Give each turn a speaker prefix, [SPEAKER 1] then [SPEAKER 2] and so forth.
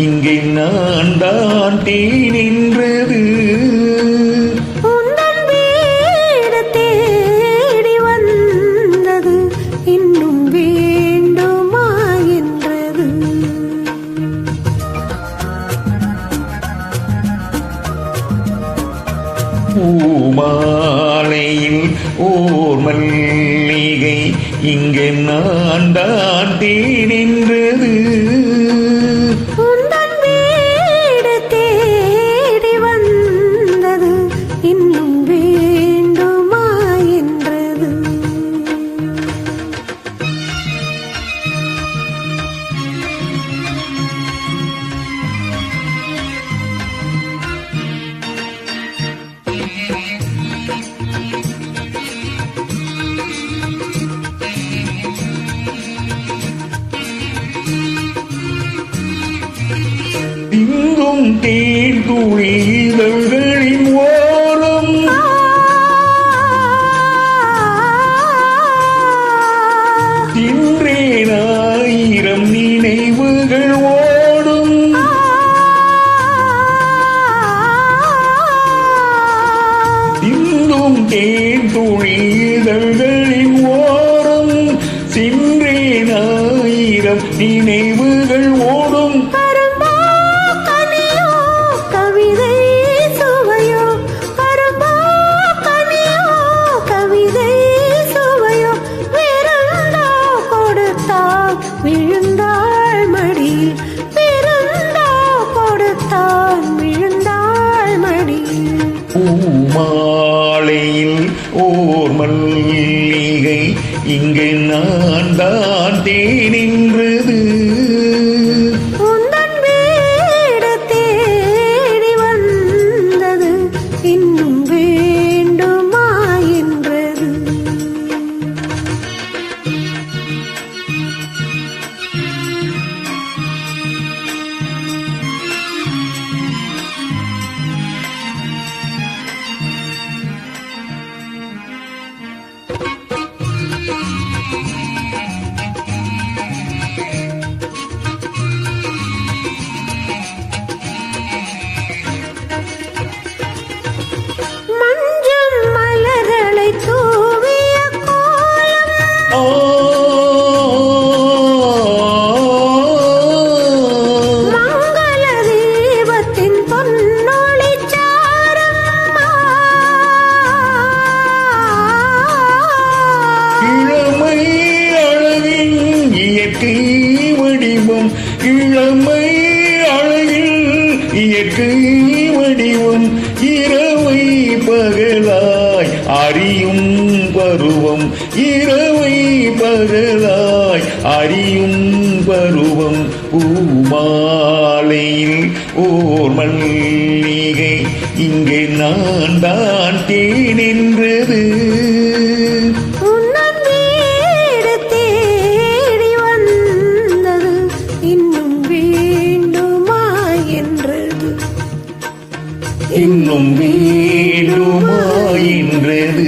[SPEAKER 1] இங்கே நான் தான் நின்றது. பூமாலையில் ஓர் மல்லிகை இங்கே நான் தான் நின்றது. திங்கும் தேன் துளிதழ்களின் ஓரம் தின்றேன் ஆயிரம் நினைவுகள் ஓடும். திங்கும் தேன் துளிதழ்களின் ஓரம் தின்றேன் ஆயிரம் நினைவுகள் ஓடும்.
[SPEAKER 2] விழுந்தாள் மடியில் பிறந்தா கொடுத்தான் விழுந்தாள் மடியில்.
[SPEAKER 1] பூமாலையில் ஓர் மல்லிகை இங்கே நான் தான் நின்றது.
[SPEAKER 2] உந்தன் வீடு தேடி வந்தது இன்னும் வேண்டுமா என்றது.
[SPEAKER 1] வடிவம் இளமை அழகில் இயற்கை வடிவம் இரவை பகலாய் அறியும் பருவம் இரவை பகலாய் அறியும் பருவம். பூமாலையில் ஓர் மல்லிகை இங்கே நான் தான் நின்றது. இன்னும் வேண்டுமா என்றது.